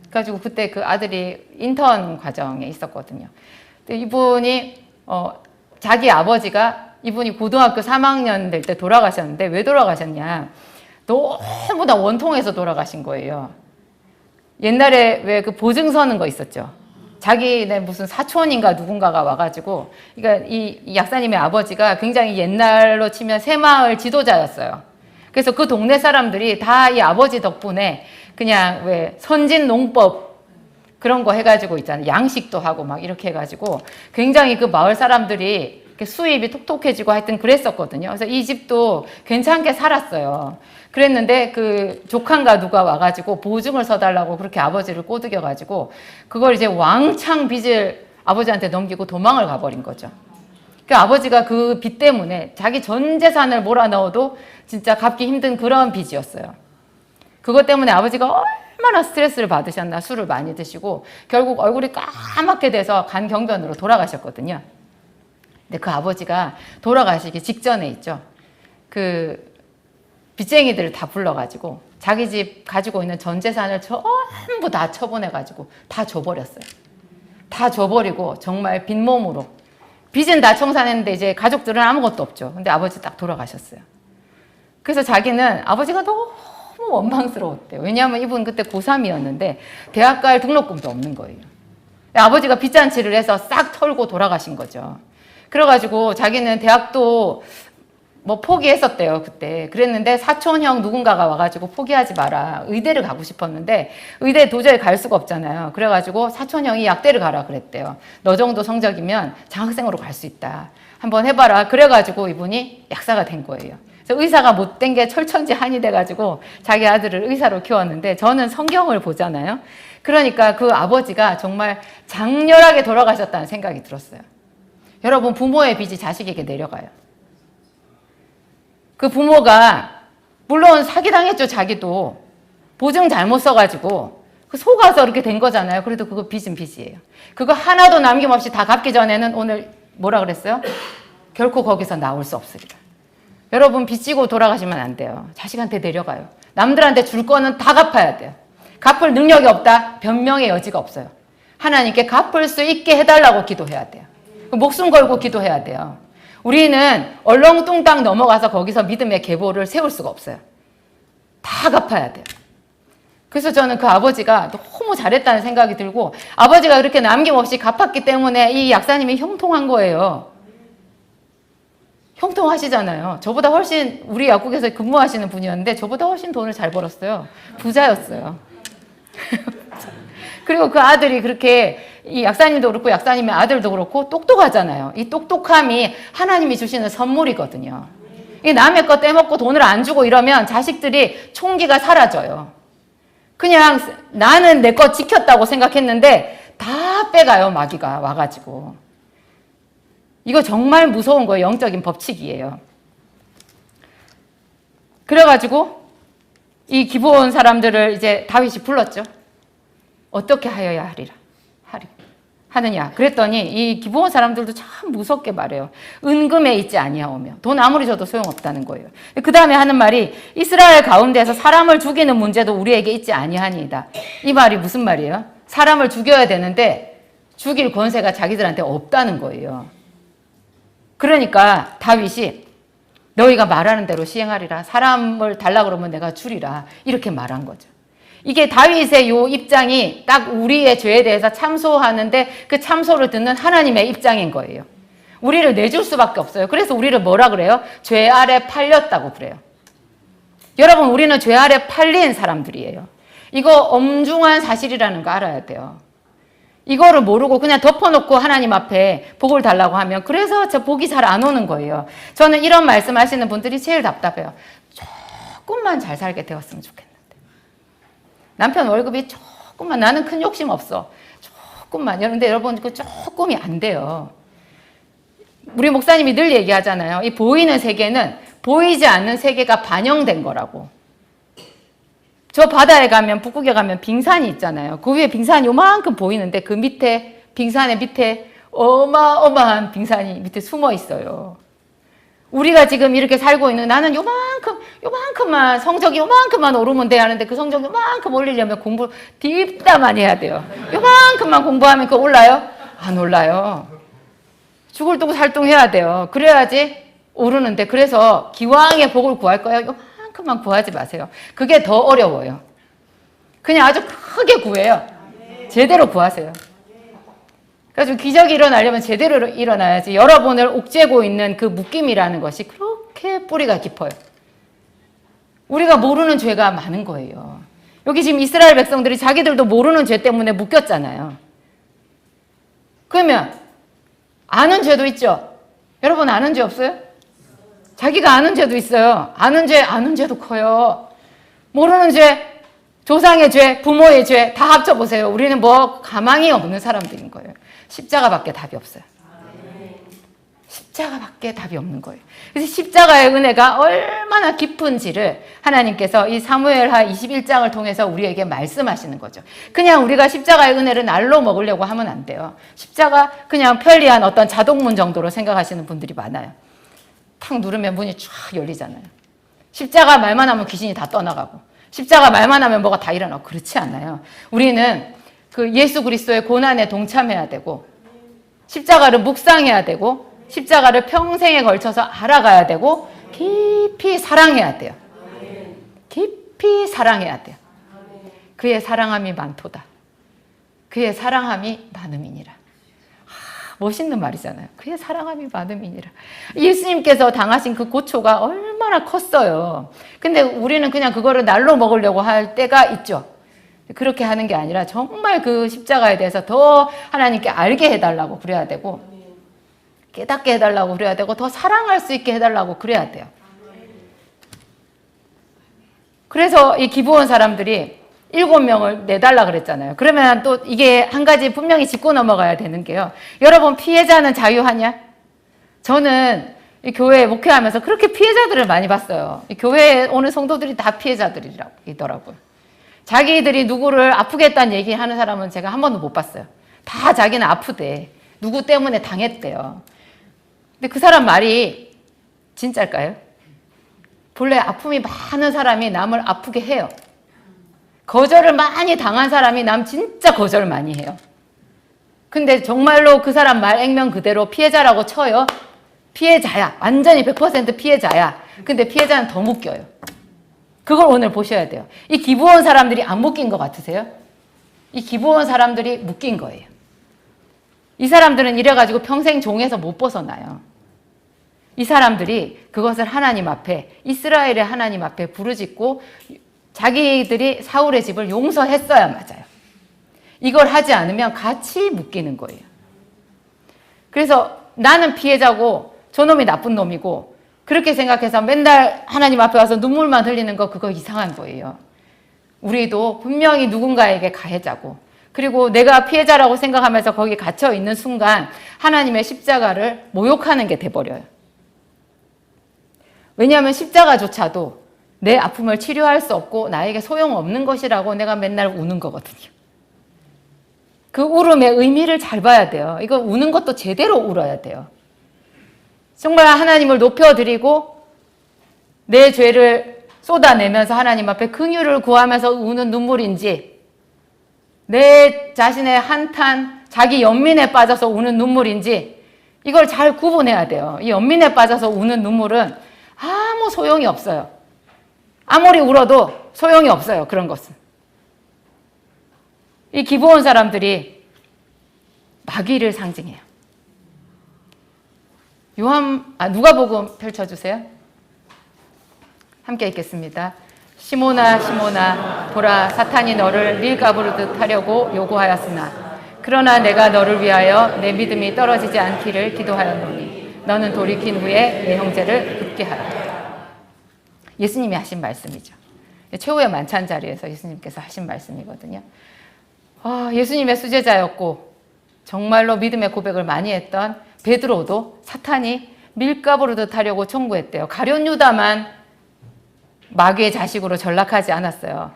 그래가지고 그때 그 아들이 인턴 과정에 있었거든요. 근데 이분이 자기 아버지가 이분이 고등학교 3학년 될 때 돌아가셨는데 왜 돌아가셨냐? 너무나 원통해서 돌아가신 거예요. 옛날에 왜 그 보증 서는 거 있었죠. 자기네 무슨 사촌인가 누군가가 와가지고, 그러니까 이 약사님의 아버지가 굉장히 옛날로 치면 새마을 지도자였어요. 그래서 그 동네 사람들이 다 이 아버지 덕분에 그냥 왜 선진 농법 그런 거 해가지고 있잖아요. 양식도 하고 막 이렇게 해가지고 굉장히 그 마을 사람들이 수입이 톡톡해지고 하여튼 그랬었거든요. 그래서 이 집도 괜찮게 살았어요. 그랬는데 그 조카인가 누가 와가지고 보증을 서달라고 그렇게 아버지를 꼬드겨가지고 그걸 이제 왕창 빚을 아버지한테 넘기고 도망을 가버린 거죠. 그 아버지가 그 빚 때문에 자기 전 재산을 몰아넣어도 진짜 갚기 힘든 그런 빚이었어요. 그것 때문에 아버지가 얼마나 스트레스를 받으셨나. 술을 많이 드시고 결국 얼굴이 까맣게 돼서 간경변으로 돌아가셨거든요. 근데 그 아버지가 돌아가시기 직전에 있죠. 그 빚쟁이들을 다 불러가지고 자기 집 가지고 있는 전 재산을 전부 다 처분해가지고 다 줘버렸어요. 다 줘버리고 정말 빈몸으로 빚은 다 청산했는데 이제 가족들은 아무것도 없죠. 근데 아버지 딱 돌아가셨어요. 그래서 자기는 아버지가 너무 원망스러웠대요. 왜냐하면 이분 그때 고3이었는데 대학 갈 등록금도 없는 거예요. 아버지가 빚잔치를 해서 싹 털고 돌아가신 거죠. 그래가지고 자기는 대학도 뭐 포기했었대요, 그때. 그랬는데 사촌형 누군가가 와가지고 포기하지 마라. 의대를 가고 싶었는데 의대 도저히 갈 수가 없잖아요. 그래가지고 사촌형이 약대를 가라 그랬대요. 너 정도 성적이면 장학생으로 갈 수 있다. 한번 해봐라. 그래가지고 이분이 약사가 된 거예요. 그래서 의사가 못 된 게 철천지 한이 돼가지고 자기 아들을 의사로 키웠는데 저는 성경을 보잖아요. 그러니까 그 아버지가 정말 장렬하게 돌아가셨다는 생각이 들었어요. 여러분, 부모의 빚이 자식에게 내려가요. 그 부모가 물론 사기당했죠. 자기도 보증 잘못 써가지고 속아서 이렇게 된 거잖아요. 그래도 그거 빚은 빚이에요. 그거 하나도 남김없이 다 갚기 전에는 오늘 뭐라 그랬어요? 결코 거기서 나올 수 없으리라. 여러분, 빚지고 돌아가시면 안 돼요. 자식한테 내려가요. 남들한테 줄 거는 다 갚아야 돼요. 갚을 능력이 없다? 변명의 여지가 없어요. 하나님께 갚을 수 있게 해달라고 기도해야 돼요. 목숨 걸고 기도해야 돼요. 우리는 얼렁뚱땅 넘어가서 거기서 믿음의 계보를 세울 수가 없어요. 다 갚아야 돼요. 그래서 저는 그 아버지가 너무 잘했다는 생각이 들고 아버지가 그렇게 남김없이 갚았기 때문에 이 약사님이 형통한 거예요. 형통하시잖아요. 저보다 훨씬 우리 약국에서 근무하시는 분이었는데 저보다 훨씬 돈을 잘 벌었어요. 부자였어요. 그리고 그 아들이 그렇게 이 약사님도 그렇고 약사님의 아들도 그렇고 똑똑하잖아요. 이 똑똑함이 하나님이 주시는 선물이거든요. 이 남의 거 떼먹고 돈을 안 주고 이러면 자식들이 총기가 사라져요. 그냥 나는 내 거 지켰다고 생각했는데 다 빼가요. 마귀가 와가지고. 이거 정말 무서운 거예요. 영적인 법칙이에요. 그래가지고 이 기브온 사람들을 이제 다윗이 불렀죠. 어떻게 하여야 하느냐. 그랬더니 이 기브온 사람들도 참 무섭게 말해요. 은금에 있지 아니하오며. 돈 아무리 줘도 소용없다는 거예요. 그 다음에 하는 말이 이스라엘 가운데서 사람을 죽이는 문제도 우리에게 있지 아니하니이다. 이 말이 무슨 말이에요? 사람을 죽여야 되는데 죽일 권세가 자기들한테 없다는 거예요. 그러니까 다윗이 너희가 말하는 대로 시행하리라. 사람을 달라 그러면 내가 주리라. 이렇게 말한 거죠. 이게 다윗의 요 입장이 딱 우리의 죄에 대해서 참소하는데 그 참소를 듣는 하나님의 입장인 거예요. 우리를 내줄 수밖에 없어요. 그래서 우리를 뭐라 그래요? 죄 아래 팔렸다고 그래요. 여러분, 우리는 죄 아래 팔린 사람들이에요. 이거 엄중한 사실이라는 거 알아야 돼요. 이거를 모르고 그냥 덮어놓고 하나님 앞에 복을 달라고 하면 그래서 저 복이 잘 안 오는 거예요. 저는 이런 말씀하시는 분들이 제일 답답해요. 조금만 잘 살게 되었으면 좋겠는데. 남편 월급이 조금만, 나는 큰 욕심 없어. 조금만. 그런데 여러분, 그 조금이 안 돼요. 우리 목사님이 늘 얘기하잖아요. 이 보이는 세계는 보이지 않는 세계가 반영된 거라고. 저 바다에 가면, 북극에 가면 빙산이 있잖아요. 그 위에 빙산이 요만큼 보이는데 그 밑에, 빙산의 밑에 어마어마한 빙산이 밑에 숨어 있어요. 우리가 지금 이렇게 살고 있는 나는 요만큼만, 성적이 요만큼만 오르면 돼야 하는데 그 성적 요만큼 올리려면 공부 딥다 많이 해야 돼요. 요만큼만 공부하면 그거 올라요? 안 올라요. 죽을 똥 살똥 해야 돼요. 그래야지 오르는데, 그래서 기왕에 복을 구할 거예요. 요만큼만 구하지 마세요. 그게 더 어려워요. 그냥 아주 크게 구해요. 제대로 구하세요. 그래서 기적이 일어나려면 제대로 일어나야지. 여러분을 옥죄고 있는 그 묶임이라는 것이 그렇게 뿌리가 깊어요. 우리가 모르는 죄가 많은 거예요. 여기 지금 이스라엘 백성들이 자기들도 모르는 죄 때문에 묶였잖아요. 그러면 아는 죄도 있죠. 여러분 아는 죄 없어요? 자기가 아는 죄도 있어요. 아는 죄도 커요. 모르는 죄, 조상의 죄, 부모의 죄 다 합쳐보세요. 우리는 뭐 가망이 없는 사람들인 거예요. 십자가밖에 답이 없어요. 십자가밖에 답이 없는 거예요. 그래서 십자가의 은혜가 얼마나 깊은지를 하나님께서 이 사무엘하 21장을 통해서 우리에게 말씀하시는 거죠. 그냥 우리가 십자가의 은혜를 날로 먹으려고 하면 안 돼요. 십자가 그냥 편리한 어떤 자동문 정도로 생각하시는 분들이 많아요. 탁 누르면 문이 쫙 열리잖아요. 십자가 말만 하면 귀신이 다 떠나가고, 십자가 말만 하면 뭐가 다 일어나고, 그렇지 않아요. 우리는 그 예수 그리스도의 고난에 동참해야 되고, 십자가를 묵상해야 되고 십자가를 평생에 걸쳐서 알아가야 되고 깊이 사랑해야 돼요. 깊이 사랑해야 돼요. 그의 사랑함이 많도다. 그의 사랑함이 많음이니라. 멋있는 말이잖아요. 그의 사랑함이 많음이니라. 예수님께서 당하신 그 고초가 얼마나 컸어요. 근데 우리는 그냥 그거를 날로 먹으려고 할 때가 있죠. 그렇게 하는 게 아니라 정말 그 십자가에 대해서 더 하나님께 알게 해달라고 그래야 되고 깨닫게 해달라고 그래야 되고 더 사랑할 수 있게 해달라고 그래야 돼요. 그래서 이 기부원 사람들이 7명을 내달라 그랬잖아요. 그러면 또 이게 한 가지 분명히 짚고 넘어가야 되는 게요. 여러분, 피해자는 자유하냐? 저는 이 교회에 목회하면서 그렇게 피해자들을 많이 봤어요. 이 교회에 오는 성도들이 다 피해자들이더라고요. 자기들이 누구를 아프게 했다는 얘기 하는 사람은 제가 한 번도 못 봤어요. 다 자기는 아프대. 누구 때문에 당했대요. 근데 그 사람 말이 진짜일까요? 본래 아픔이 많은 사람이 남을 아프게 해요. 거절을 많이 당한 사람이 남 진짜 거절 많이 해요. 근데 정말로 그 사람 말 액면 그대로 피해자라고 쳐요. 피해자야. 완전히 100% 피해자야. 근데 피해자는 더 묶여요. 그걸 오늘 보셔야 돼요. 이 기부원 사람들이 안 묶인 것 같으세요? 이 기부원 사람들이 묶인 거예요. 이 사람들은 이래가지고 평생 종에서 못 벗어나요. 이 사람들이 그것을 하나님 앞에, 이스라엘의 하나님 앞에 부르짖고 자기들이 사울의 집을 용서했어야 맞아요. 이걸 하지 않으면 같이 묶이는 거예요. 그래서 나는 피해자고 저놈이 나쁜 놈이고 그렇게 생각해서 맨날 하나님 앞에 와서 눈물만 흘리는 거, 그거 이상한 거예요. 우리도 분명히 누군가에게 가해자고, 그리고 내가 피해자라고 생각하면서 거기 갇혀 있는 순간 하나님의 십자가를 모욕하는 게 돼버려요. 왜냐하면 십자가조차도 내 아픔을 치료할 수 없고 나에게 소용없는 것이라고 내가 맨날 우는 거거든요. 그 울음의 의미를 잘 봐야 돼요. 이거 우는 것도 제대로 울어야 돼요. 정말 하나님을 높여드리고 내 죄를 쏟아내면서 하나님 앞에 긍휼을 구하면서 우는 눈물인지, 내 자신의 한탄, 자기 연민에 빠져서 우는 눈물인지, 이걸 잘 구분해야 돼요. 이 연민에 빠져서 우는 눈물은 아무 소용이 없어요. 아무리 울어도 소용이 없어요. 그런 것은. 이 기부원 사람들이 마귀를 상징해요. 누가복음 펼쳐주세요. 함께 읽겠습니다. 시몬아 시몬아 보라, 사탄이 너를 밀가부르듯 하려고 요구하였으나 그러나 내가 너를 위하여 내 믿음이 떨어지지 않기를 기도하였노니 너는 돌이킨 후에 내 형제를 굳게 하라. 예수님이 하신 말씀이죠. 최후의 만찬 자리에서 예수님께서 하신 말씀이거든요. 예수님의 수제자였고 정말로 믿음의 고백을 많이 했던 베드로도 사탄이 밀가부르듯 하려고 청구했대요. 가룟 유다만 마귀의 자식으로 전락하지 않았어요.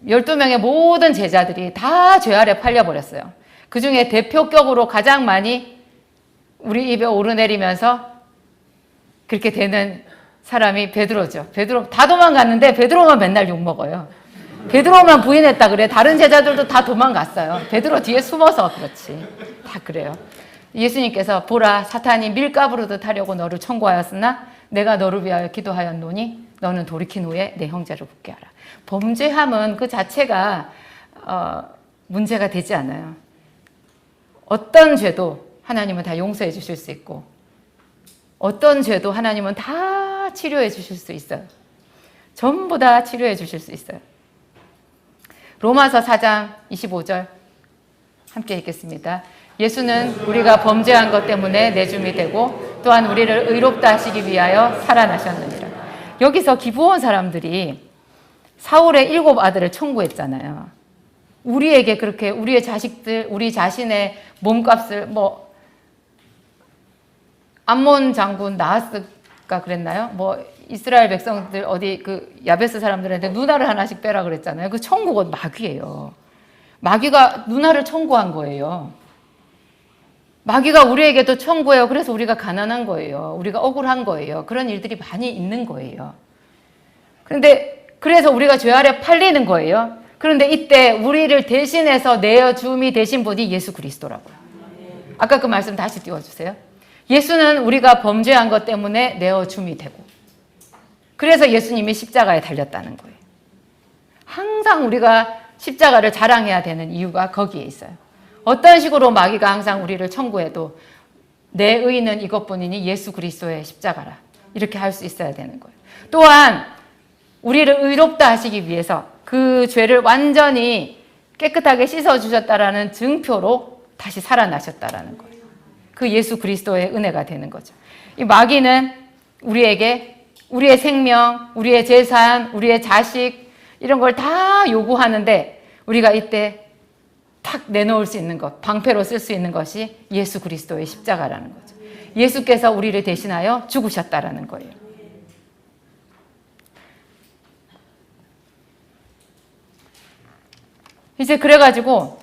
12명의 모든 제자들이 다 죄 아래 팔려버렸어요. 그 중에 대표격으로 가장 많이 우리 입에 오르내리면서 그렇게 되는 사람이 베드로죠. 베드로 다 도망갔는데 베드로만 맨날 욕먹어요. 베드로만 부인했다 그래. 다른 제자들도 다 도망갔어요. 베드로 뒤에 숨어서 그렇지. 다 그래요. 예수님께서 보라, 사탄이 밀가부르듯 하려고 너를 청구하였으나 내가 너를 위하여 기도하였노니 너는 돌이킨 후에 내 형제를 굳게 하라. 범죄함은 그 자체가 문제가 되지 않아요. 어떤 죄도 하나님은 다 용서해 주실 수 있고 어떤 죄도 하나님은 다 치료해 주실 수 있어요. 전부 다 치료해 주실 수 있어요. 로마서 4장 25절 함께 읽겠습니다. 예수는 우리가 범죄한 것 때문에 내줌이 되고 또한 우리를 의롭다 하시기 위하여 살아나셨느니라. 여기서 기부원 사람들이 사울의 7 아들을 청구했잖아요. 우리에게 그렇게 우리의 자식들, 우리 자신의 몸값을 암몬 장군 나하스가 그랬나요? 이스라엘 백성들 어디 그 야베스 사람들한테 누나를 하나씩 빼라 그랬잖아요. 그 청구가 마귀예요. 마귀가 누나를 청구한 거예요. 마귀가 우리에게도 청구해요. 그래서 우리가 가난한 거예요. 우리가 억울한 거예요. 그런 일들이 많이 있는 거예요. 그래서 우리가 죄 아래 팔리는 거예요. 그런데 이때 우리를 대신해서 내어줌이 되신 분이 예수 그리스도라고요. 아까 그 말씀 다시 띄워주세요. 예수는 우리가 범죄한 것 때문에 내어줌이 되고, 그래서 예수님이 십자가에 달렸다는 거예요. 항상 우리가 십자가를 자랑해야 되는 이유가 거기에 있어요. 어떤 식으로 마귀가 항상 우리를 청구해도 내 의는 이것뿐이니 예수 그리스도의 십자가라, 이렇게 할 수 있어야 되는 거예요. 또한 우리를 의롭다 하시기 위해서 그 죄를 완전히 깨끗하게 씻어주셨다라는 증표로 다시 살아나셨다라는 거예요. 그 예수 그리스도의 은혜가 되는 거죠. 이 마귀는 우리에게 우리의 생명, 우리의 재산, 우리의 자식 이런 걸 다 요구하는데, 우리가 이때 탁 내놓을 수 있는 것, 방패로 쓸 수 있는 것이 예수 그리스도의 십자가라는 거죠. 예수께서 우리를 대신하여 죽으셨다라는 거예요. 이제 그래가지고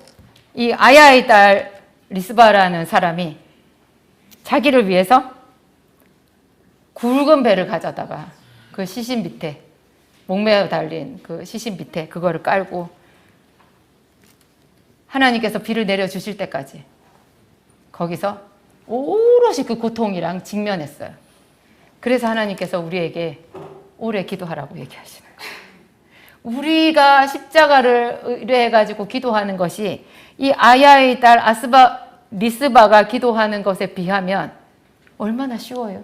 이 아야의 딸 리스바라는 사람이 자기를 위해서 굵은 배를 가져다가 그 시신 밑에, 목매어 달린 그 시신 밑에 그거를 깔고 하나님께서 비를 내려주실 때까지 거기서 오롯이 그 고통이랑 직면했어요. 그래서 하나님께서 우리에게 오래 기도하라고 얘기하시는 거예요. 우리가 십자가를 의뢰해가지고 기도하는 것이 이 아야의 딸 리스바가 기도하는 것에 비하면 얼마나 쉬워요.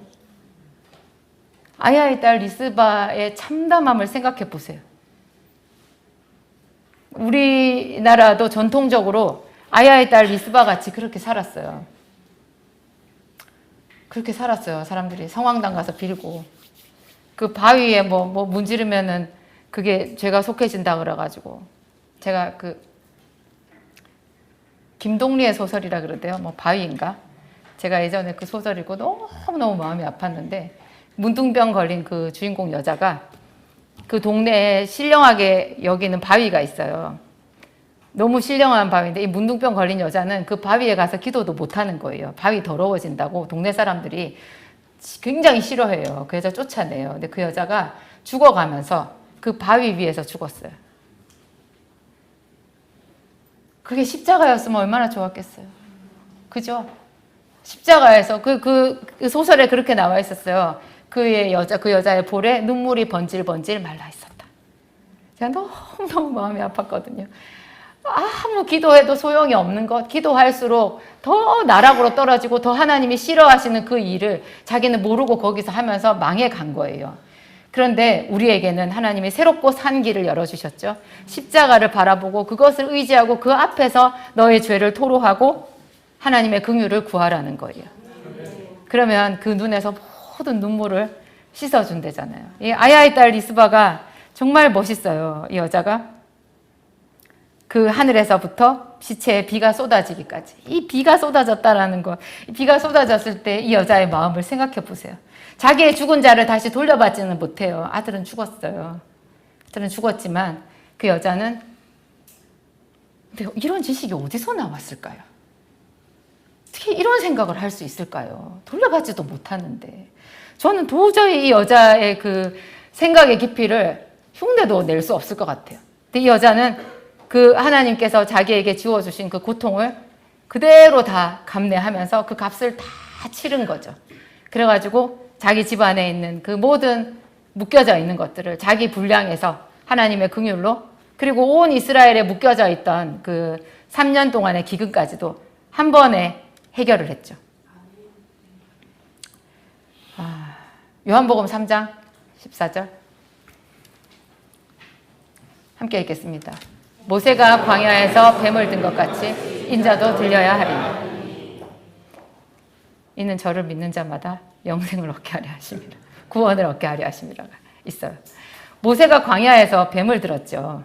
아야의 딸 리스바의 참담함을 생각해 보세요. 우리나라도 전통적으로 아야의 딸 리스바 같이 그렇게 살았어요. 그렇게 살았어요. 사람들이 성황당 가서 빌고, 그 바위에 뭐 문지르면은 그게 죄가 속해진다 그래가지고, 제가 그 김동리의 소설이라 그러대요. 뭐 바위인가? 제가 예전에 그 소설 읽고 너무너무 마음이 아팠는데, 문둥병 걸린 그 주인공 여자가 그 동네에 신령하게 여기는 바위가 있어요. 너무 신령한 바위인데 이 문둥병 걸린 여자는 그 바위에 가서 기도도 못하는 거예요. 바위 더러워진다고 동네 사람들이 굉장히 싫어해요. 그 여자 쫓아내요. 근데 그 여자가 죽어가면서 그 바위 위에서 죽었어요. 그게 십자가였으면 얼마나 좋았겠어요. 그죠? 십자가에서 그 소설에 그렇게 나와 있었어요. 그 여자의 볼에 눈물이 번질번질 말라 있었다. 제가 너무너무 마음이 아팠거든요. 아무 기도해도 소용이 없는 것, 기도할수록 더 나락으로 떨어지고 더 하나님이 싫어하시는 그 일을 자기는 모르고 거기서 하면서 망해간 거예요. 그런데 우리에게는 하나님이 새롭고 산 길을 열어주셨죠. 십자가를 바라보고 그것을 의지하고 그 앞에서 너의 죄를 토로하고 하나님의 긍휼을 구하라는 거예요. 그러면 그 눈에서 모든 눈물을 씻어준대잖아요. 이 아야의 딸 리스바가 정말 멋있어요. 이 여자가 그 하늘에서부터 시체에 비가 쏟아지기까지, 이 비가 쏟아졌다라는 거, 비가 쏟아졌을 때 이 여자의 마음을 생각해 보세요. 자기의 죽은 자를 다시 돌려받지는 못해요. 아들은 죽었어요. 아들은 죽었지만 그 여자는, 근데 이런 지식이 어디서 나왔을까요? 어떻게 이런 생각을 할 수 있을까요? 돌려받지도 못하는데. 저는 도저히 이 여자의 그 생각의 깊이를 흉내도 낼 수 없을 것 같아요. 근데 이 여자는 그 하나님께서 자기에게 지워주신 그 고통을 그대로 다 감내하면서 그 값을 다 치른 거죠. 그래가지고 자기 집안에 있는 그 모든 묶여져 있는 것들을 자기 분량에서 하나님의 긍휼로, 그리고 온 이스라엘에 묶여져 있던 그 3년 동안의 기근까지도 한 번에 해결을 했죠. 요한복음 3장 14절 함께 읽겠습니다. 모세가 광야에서 뱀을 든 것 같이 인자도 들려야 하리니 이는 저를 믿는 자마다 영생을 얻게 하려 하심이라, 구원을 얻게 하려 하심이라가 있어요. 모세가 광야에서 뱀을 들었죠.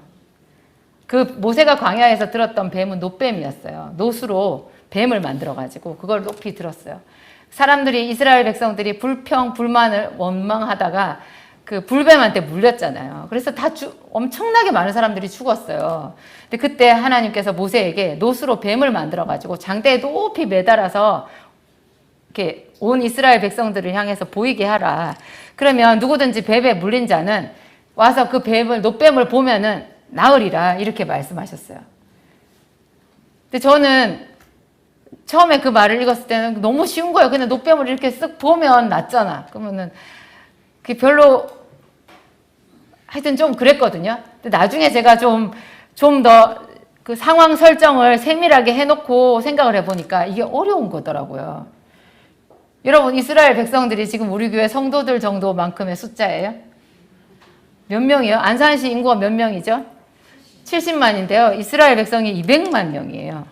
그 모세가 광야에서 들었던 뱀은 놋뱀이었어요. 놋으로 뱀을 만들어가지고 그걸 높이 들었어요. 사람들이, 이스라엘 백성들이 불평불만을 원망하다가 그 불뱀한테 물렸잖아요. 그래서 엄청나게 많은 사람들이 죽었어요. 근데 그때 하나님께서 모세에게 놋으로 뱀을 만들어가지고 장대에 높이 매달아서 이렇게 온 이스라엘 백성들을 향해서 보이게 하라. 그러면 누구든지 뱀에 물린 자는 와서 그 놋뱀을 보면은 나으리라, 이렇게 말씀하셨어요. 근데 저는 처음에 그 말을 읽었을 때는 너무 쉬운 거예요. 그냥 노뱀을 이렇게 쓱 보면 낫잖아. 그러면은 그게 별로 하여튼 좀 그랬거든요. 근데 나중에 제가 좀 더 그 상황 설정을 세밀하게 해놓고 생각을 해보니까 이게 어려운 거더라고요. 여러분, 이스라엘 백성들이 지금 우리 교회 성도들 정도만큼의 숫자예요? 몇 명이에요? 안산시 인구가 몇 명이죠? 70만인데요. 이스라엘 백성이 200만 명이에요.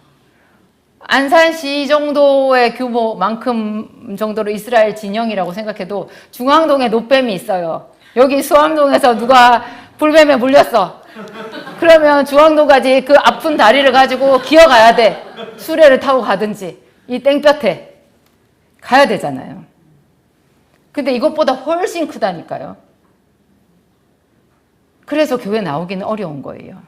안산시 정도의 규모만큼 정도로 이스라엘 진영이라고 생각해도 중앙동에 노뱀이 있어요. 여기 수암동에서 누가 불뱀에 물렸어. 그러면 중앙동까지 그 아픈 다리를 가지고 기어가야 돼. 수레를 타고 가든지 이 땡볕에 가야 되잖아요. 근데 이것보다 훨씬 크다니까요. 그래서 교회 나오기는 어려운 거예요.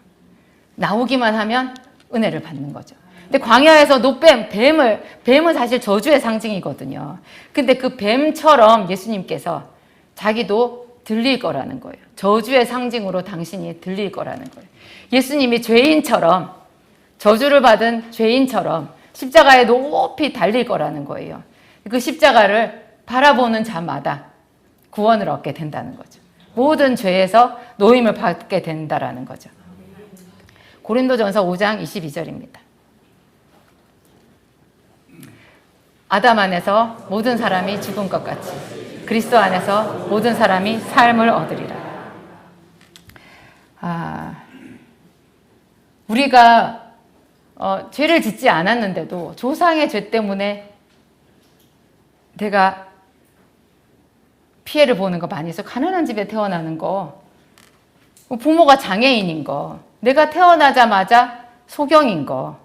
나오기만 하면 은혜를 받는 거죠. 근데 광야에서 노뱀, 뱀은 사실 저주의 상징이거든요. 근데 그 뱀처럼 예수님께서 자기도 들릴 거라는 거예요. 저주의 상징으로 당신이 들릴 거라는 거예요. 예수님이 죄인처럼, 저주를 받은 죄인처럼 십자가에 높이 달릴 거라는 거예요. 그 십자가를 바라보는 자마다 구원을 얻게 된다는 거죠. 모든 죄에서 노임을 받게 된다라는 거죠. 고린도전서 5장 22절입니다. 아담 안에서 모든 사람이 죽은 것 같이 그리스도 안에서 모든 사람이 삶을 얻으리라. 우리가 죄를 짓지 않았는데도 조상의 죄 때문에 내가 피해를 보는 거 많이 있어. 가난한 집에 태어나는 거, 부모가 장애인인 거, 내가 태어나자마자 소경인 거,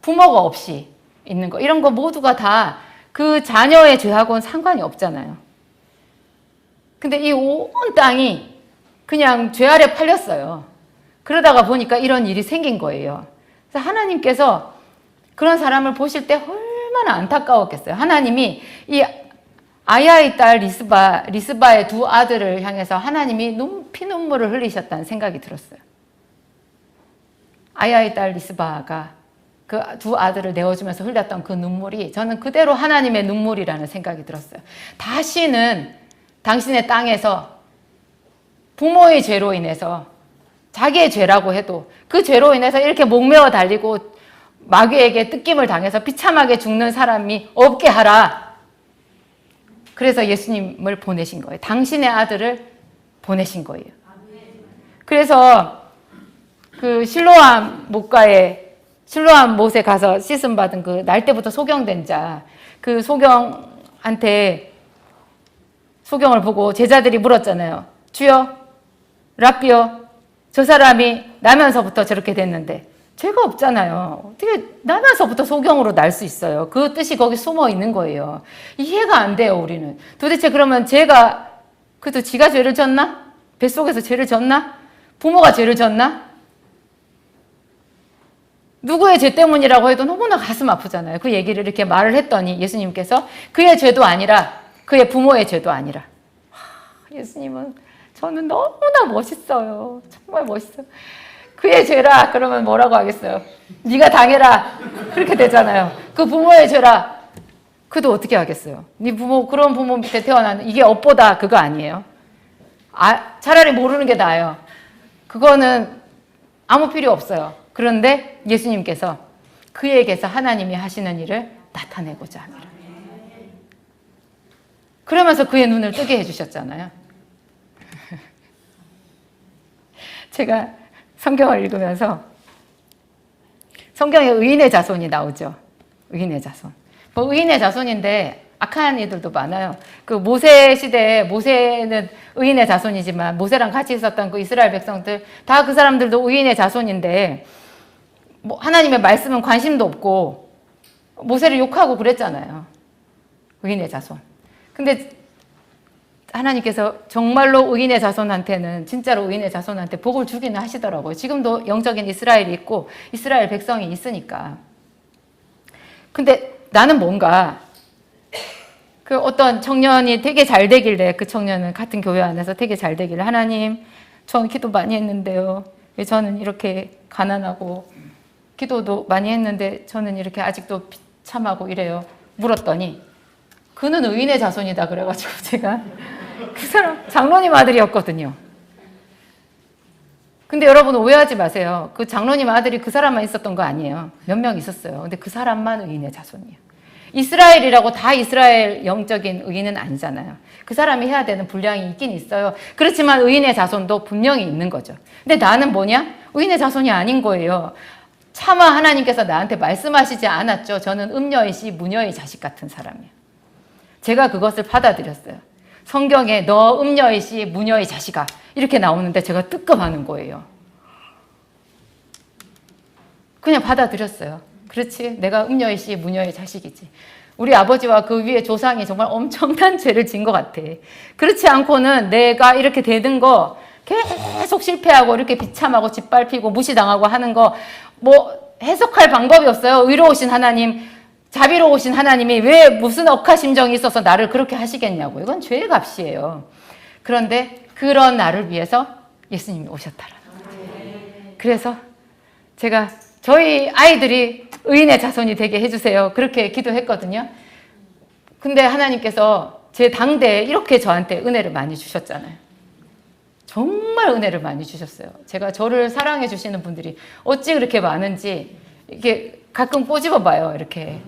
부모가 없이 있는 거, 이런 거 모두가 다 그 자녀의 죄하고는 상관이 없잖아요. 근데 이 온 땅이 그냥 죄 아래 팔렸어요. 그러다가 보니까 이런 일이 생긴 거예요. 그래서 하나님께서 그런 사람을 보실 때 얼마나 안타까웠겠어요. 하나님이 이 아야의 딸 리스바의 두 아들을 향해서 하나님이 피눈물을 흘리셨다는 생각이 들었어요. 아야의 딸 리스바가 그 두 아들을 내어주면서 흘렸던 그 눈물이 저는 그대로 하나님의 눈물이라는 생각이 들었어요. 다시는 당신의 땅에서 부모의 죄로 인해서 자기의 죄라고 해도 그 죄로 인해서 이렇게 목매어 달리고 마귀에게 뜯김을 당해서 비참하게 죽는 사람이 없게 하라. 그래서 예수님을 보내신 거예요. 당신의 아들을 보내신 거예요. 그래서 그 실로암 못에 가서 씻음 받은 그 날 때부터 소경된 자, 그 소경한테 소경을 보고 제자들이 물었잖아요. 주여, 랍비여, 저 사람이 나면서부터 저렇게 됐는데 죄가 없잖아요. 어떻게 나면서부터 소경으로 날 수 있어요? 그 뜻이 거기 숨어 있는 거예요. 이해가 안 돼요, 우리는. 도대체 그러면 그래도 지가 죄를 졌나? 뱃속에서 죄를 졌나? 부모가 죄를 졌나? 누구의 죄 때문이라고 해도 너무나 가슴 아프잖아요. 그 얘기를 이렇게 말을 했더니 예수님께서 그의 죄도 아니라 그의 부모의 죄도 아니라. 예수님은 저는 너무나 멋있어요. 정말 멋있어요. 그의 죄라 그러면 뭐라고 하겠어요? 네가 당해라. 그렇게 되잖아요. 그 부모의 죄라. 그도 어떻게 하겠어요? 네 부모, 그런 부모 밑에 태어나는 이게 업보다 그거 아니에요? 차라리 모르는 게 나아요. 그거는 아무 필요 없어요. 그런데 예수님께서 그에게서 하나님이 하시는 일을 나타내고자 합니다. 그러면서 그의 눈을 뜨게 해주셨잖아요. 제가 성경을 읽으면서 성경에 의인의 자손이 나오죠. 의인의 자손. 뭐 의인의 자손인데 악한 이들도 많아요. 그 모세 시대에 모세는 의인의 자손이지만 모세랑 같이 있었던 그 이스라엘 백성들 다 그 사람들도 의인의 자손인데 뭐 하나님의 말씀은 관심도 없고 모세를 욕하고 그랬잖아요. 의인의 자손. 근데 하나님께서 정말로 의인의 자손한테는 진짜로 의인의 자손한테 복을 주기는 하시더라고요. 지금도 영적인 이스라엘이 있고 이스라엘 백성이 있으니까. 근데 나는 뭔가 그 어떤 청년이 되게 잘 되길래 그 청년은 같은 교회 안에서 되게 잘 되길래 하나님 저는 기도 많이 했는데요. 왜 저는 이렇게 가난하고 기도도 많이 했는데 저는 이렇게 아직도 비참하고 이래요? 물었더니 그는 의인의 자손이다 그래가지고 제가 그 사람 장로님 아들이었거든요. 근데 여러분 오해하지 마세요. 그 장로님 아들이 그 사람만 있었던 거 아니에요. 몇 명 있었어요. 근데 그 사람만 의인의 자손이에요. 이스라엘이라고 다 이스라엘 영적인 의인은 아니잖아요. 그 사람이 해야 되는 분량이 있긴 있어요. 그렇지만 의인의 자손도 분명히 있는 거죠. 근데 나는 뭐냐? 의인의 자손이 아닌 거예요. 차마 하나님께서 나한테 말씀하시지 않았죠. 저는 음녀의 씨, 무녀의 자식 같은 사람이에요. 제가 그것을 받아들였어요. 성경에 너 음녀의 씨, 무녀의 자식아 이렇게 나오는데 제가 뜨끔하는 거예요. 그냥 받아들였어요. 그렇지, 내가 음녀의 씨, 무녀의 자식이지. 우리 아버지와 그 위에 조상이 정말 엄청난 죄를 진 것 같아. 그렇지 않고는 내가 이렇게 되는 거 계속 실패하고 이렇게 비참하고 짓밟히고 무시당하고 하는 거 뭐 해석할 방법이 없어요. 의로우신 하나님, 자비로우신 하나님이 왜 무슨 억하심정이 있어서 나를 그렇게 하시겠냐고. 이건 죄의 값이에요. 그런데 그런 나를 위해서 예수님이 오셨다라는 거죠. 그래서 제가 저희 아이들이 의인의 자손이 되게 해주세요. 그렇게 기도했거든요. 근데 하나님께서 제 당대에 이렇게 저한테 은혜를 많이 주셨잖아요. 정말 은혜를 많이 주셨어요. 제가 저를 사랑해 주시는 분들이 어찌 그렇게 많은지 이게 가끔 꼬집어 봐요. 이렇게.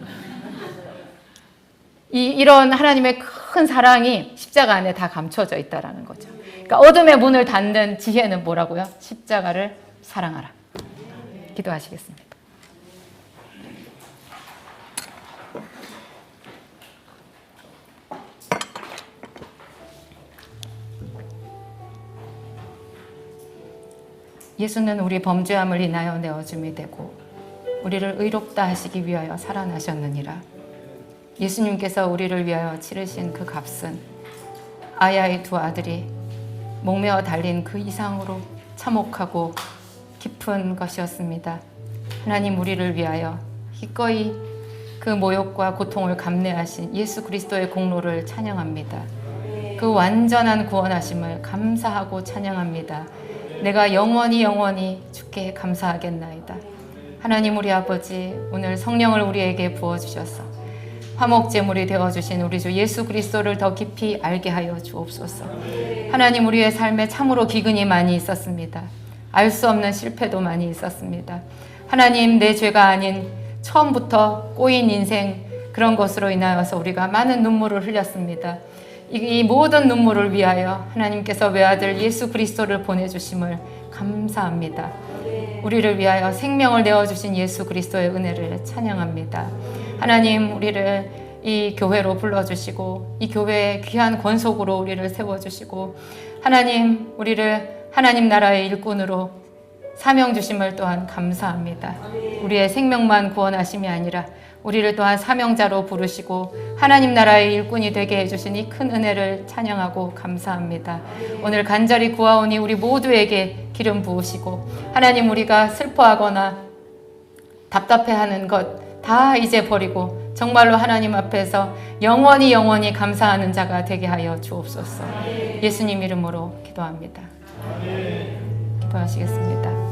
이런 하나님의 큰 사랑이 십자가 안에 다 감춰져 있다라는 거죠. 그러니까 어둠의 문을 닫는 지혜는 뭐라고요? 십자가를 사랑하라. 기도하시겠습니다. 예수는 우리 범죄함을 인하여 내어줌이 되고 우리를 의롭다 하시기 위하여 살아나셨느니라. 예수님께서 우리를 위하여 치르신 그 값은 아야의 두 아들이 목매어 달린 그 이상으로 참혹하고 깊은 것이었습니다. 하나님, 우리를 위하여 기꺼이 그 모욕과 고통을 감내하신 예수 그리스도의 공로를 찬양합니다. 그 완전한 구원하심을 감사하고 찬양합니다. 내가 영원히 주께 감사하겠나이다. 하나님, 우리 아버지, 오늘 성령을 우리에게 부어주셔서 화목제물이 되어주신 우리 주 예수 그리스도를 더 깊이 알게 하여 주옵소서. 하나님, 우리의 삶에 참으로 기근이 많이 있었습니다. 알 수 없는 실패도 많이 있었습니다. 하나님, 내 죄가 아닌 처음부터 꼬인 인생, 그런 것으로 인하여서 우리가 많은 눈물을 흘렸습니다. 이 모든 눈물을 위하여 하나님께서 외아들 예수 그리스도를 보내주심을 감사합니다. 우리를 위하여 생명을 내어주신 예수 그리스도의 은혜를 찬양합니다. 하나님, 우리를 이 교회로 불러주시고 이 교회의 귀한 권속으로 우리를 세워주시고 하나님, 우리를 하나님 나라의 일꾼으로 사명 주심을 또한 감사합니다. 우리의 생명만 구원하심이 아니라 우리를 또한 사명자로 부르시고 하나님 나라의 일꾼이 되게 해주신 이 큰 은혜를 찬양하고 감사합니다. 오늘 간절히 구하오니 우리 모두에게 기름 부으시고 하나님, 우리가 슬퍼하거나 답답해하는 것 다 이제 버리고 정말로 하나님 앞에서 영원히 감사하는 자가 되게 하여 주옵소서. 예수님 이름으로 기도합니다. 기도하시겠습니다.